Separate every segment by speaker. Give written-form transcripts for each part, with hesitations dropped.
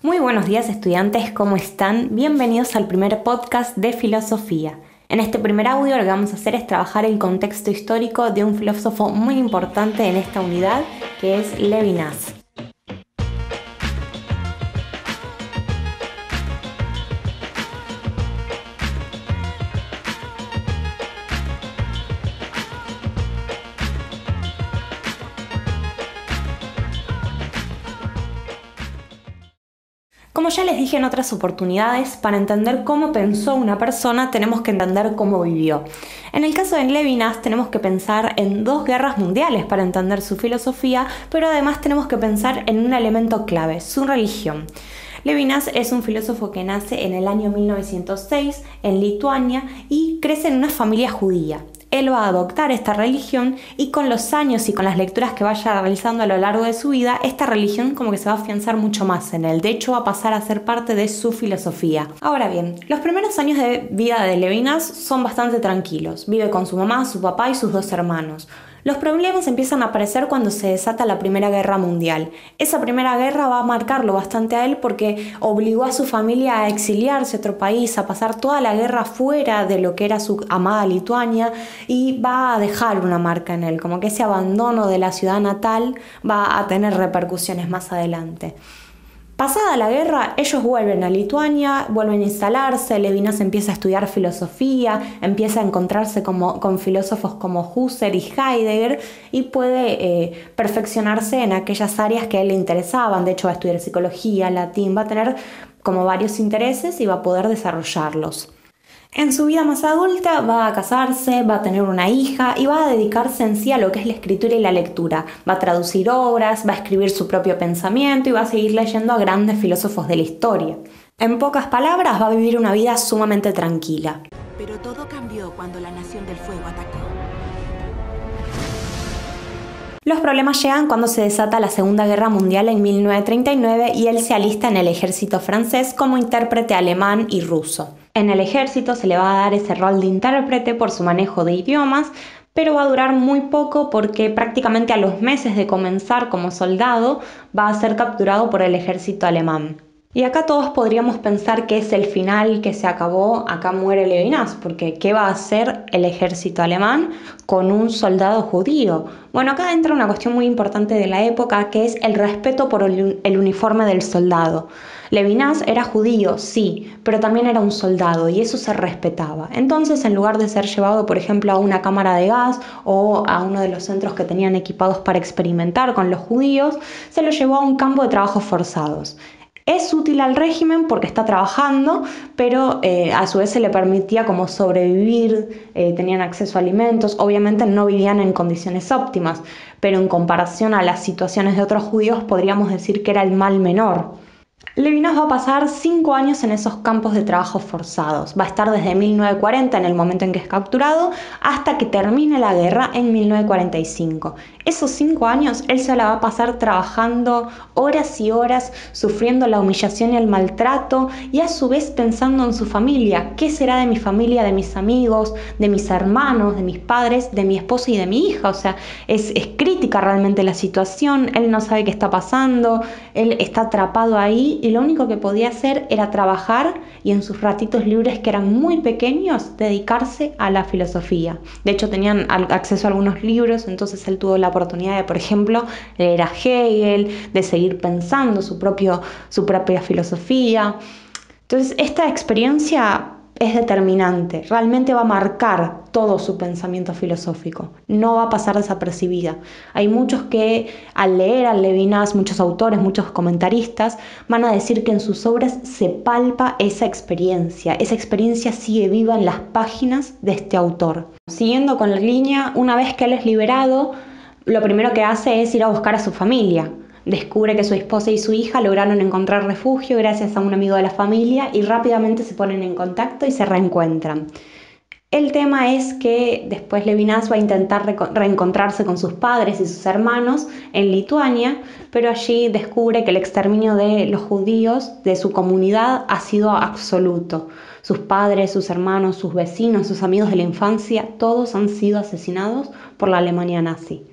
Speaker 1: Muy buenos días estudiantes, ¿cómo están? Bienvenidos al primer podcast de filosofía. En este primer audio lo que vamos a hacer es trabajar el contexto histórico de un filósofo muy importante en esta unidad, que es Levinas. Como ya les dije en otras oportunidades, para entender cómo pensó una persona tenemos que entender cómo vivió. En el caso de Levinas tenemos que pensar en 2 guerras mundiales para entender su filosofía, pero además tenemos que pensar en un elemento clave, su religión. Levinas es un filósofo que nace en el año 1906 en Lituania y crece en una familia judía. Él va a adoptar esta religión y con los años y con las lecturas que vaya realizando a lo largo de su vida, esta religión como que se va a afianzar mucho más en él. De hecho, va a pasar a ser parte de su filosofía. Ahora bien, los primeros años de vida de Levinas son bastante tranquilos. Vive con su mamá, su papá y sus 2 hermanos. Los problemas empiezan a aparecer cuando se desata la Primera Guerra Mundial. Esa Primera Guerra va a marcarlo bastante a él porque obligó a su familia a exiliarse a otro país, a pasar toda la guerra fuera de lo que era su amada Lituania y va a dejar una marca en él, como que ese abandono de la ciudad natal va a tener repercusiones más adelante. Pasada la guerra, ellos vuelven a Lituania, vuelven a instalarse, Levinas empieza a estudiar filosofía, empieza a encontrarse con filósofos como Husserl y Heidegger y puede perfeccionarse en aquellas áreas que a él le interesaban. De hecho, va a estudiar psicología, latín, va a tener como varios intereses y va a poder desarrollarlos. En su vida más adulta va a casarse, va a tener una hija y va a dedicarse en sí a lo que es la escritura y la lectura. Va a traducir obras, va a escribir su propio pensamiento y va a seguir leyendo a grandes filósofos de la historia. En pocas palabras, va a vivir una vida sumamente tranquila.
Speaker 2: Pero todo cambió cuando la Nación del Fuego atacó.
Speaker 1: Los problemas llegan cuando se desata la Segunda Guerra Mundial en 1939 y él se alista en el ejército francés como intérprete alemán y ruso. En el ejército se le va a dar ese rol de intérprete por su manejo de idiomas, pero va a durar muy poco porque prácticamente a los meses de comenzar como soldado va a ser capturado por el ejército alemán. Y acá todos podríamos pensar que es el final, que se acabó, acá muere Levinas, porque ¿qué va a hacer el ejército alemán con un soldado judío? Bueno, acá entra una cuestión muy importante de la época, que es el respeto por el uniforme del soldado. Levinas era judío, sí, pero también era un soldado y eso se respetaba. Entonces, en lugar de ser llevado, por ejemplo, a una cámara de gas o a uno de los centros que tenían equipados para experimentar con los judíos, se lo llevó a un campo de trabajos forzados. Es útil al régimen porque está trabajando, pero a su vez se le permitía como sobrevivir, tenían acceso a alimentos, obviamente no vivían en condiciones óptimas, pero en comparación a las situaciones de otros judíos podríamos decir que era el mal menor. Levinas va a pasar 5 años en esos campos de trabajo forzados. Va a estar desde 1940, en el momento en que es capturado, hasta que termine la guerra en 1945. Esos 5 años él se la va a pasar trabajando horas y horas, sufriendo la humillación y el maltrato y a su vez pensando en su familia. ¿Qué será de mi familia, de mis amigos, de mis hermanos, de mis padres, de mi esposo y de mi hija? O sea, es crítica realmente la situación. Él no sabe qué está pasando, él está atrapado ahí y lo único que podía hacer era trabajar y en sus ratitos libres, que eran muy pequeños, dedicarse a la filosofía. De hecho, tenían acceso a algunos libros, entonces él tuvo la oportunidad de, por ejemplo, leer a Hegel, de seguir pensando su propia filosofía. Entonces, esta experiencia es determinante, realmente va a marcar todo su pensamiento filosófico, no va a pasar desapercibida. Hay muchos que al leer a Levinas, muchos autores, muchos comentaristas, van a decir que en sus obras se palpa esa experiencia sigue viva en las páginas de este autor. Siguiendo con la línea, una vez que él es liberado, lo primero que hace es ir a buscar a su familia. Descubre que su esposa y su hija lograron encontrar refugio gracias a un amigo de la familia y rápidamente se ponen en contacto y se reencuentran. El tema es que después Levinas va a intentar reencontrarse con sus padres y sus hermanos en Lituania, pero allí descubre que el exterminio de los judíos de su comunidad ha sido absoluto. Sus padres, sus hermanos, sus vecinos, sus amigos de la infancia, todos han sido asesinados por la Alemania nazi.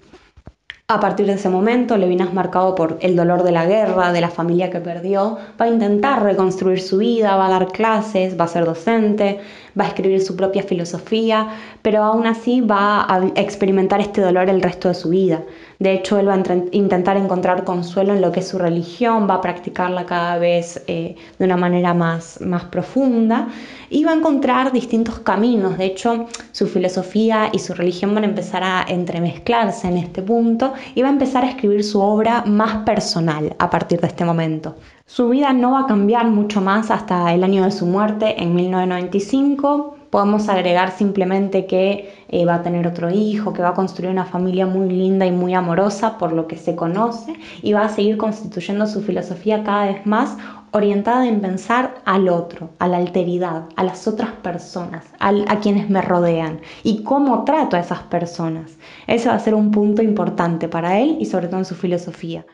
Speaker 1: A partir de ese momento, Levinas, marcado por el dolor de la guerra, de la familia que perdió, va a intentar reconstruir su vida, va a dar clases, va a ser docente, va a escribir su propia filosofía, pero aún así va a experimentar este dolor el resto de su vida. De hecho, él va a intentar encontrar consuelo en lo que es su religión, va a practicarla cada vez de una manera más profunda y va a encontrar distintos caminos. De hecho, su filosofía y su religión van a empezar a entremezclarse en este punto y va a empezar a escribir su obra más personal a partir de este momento. Su vida no va a cambiar mucho más hasta el año de su muerte, en 1995. Podemos agregar simplemente que va a tener otro hijo, que va a construir una familia muy linda y muy amorosa por lo que se conoce, y va a seguir constituyendo su filosofía cada vez más orientada en pensar al otro, a la alteridad, a las otras personas, a quienes me rodean y cómo trato a esas personas. Ese va a ser un punto importante para él y sobre todo en su filosofía.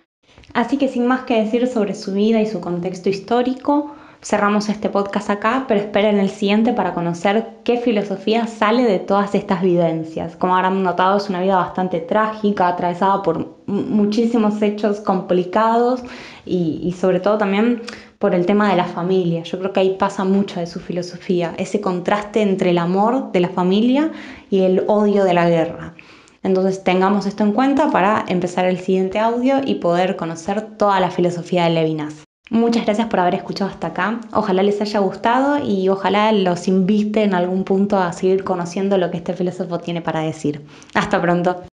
Speaker 1: Así que sin más que decir sobre su vida y su contexto histórico, cerramos este podcast acá, pero esperen el siguiente para conocer qué filosofía sale de todas estas vivencias. Como habrán notado, es una vida bastante trágica, atravesada por muchísimos hechos complicados y sobre todo también por el tema de la familia. Yo creo que ahí pasa mucho de su filosofía, ese contraste entre el amor de la familia y el odio de la guerra. Entonces tengamos esto en cuenta para empezar el siguiente audio y poder conocer toda la filosofía de Levinas. Muchas gracias por haber escuchado hasta acá. Ojalá les haya gustado y ojalá los invite en algún punto a seguir conociendo lo que este filósofo tiene para decir. Hasta pronto.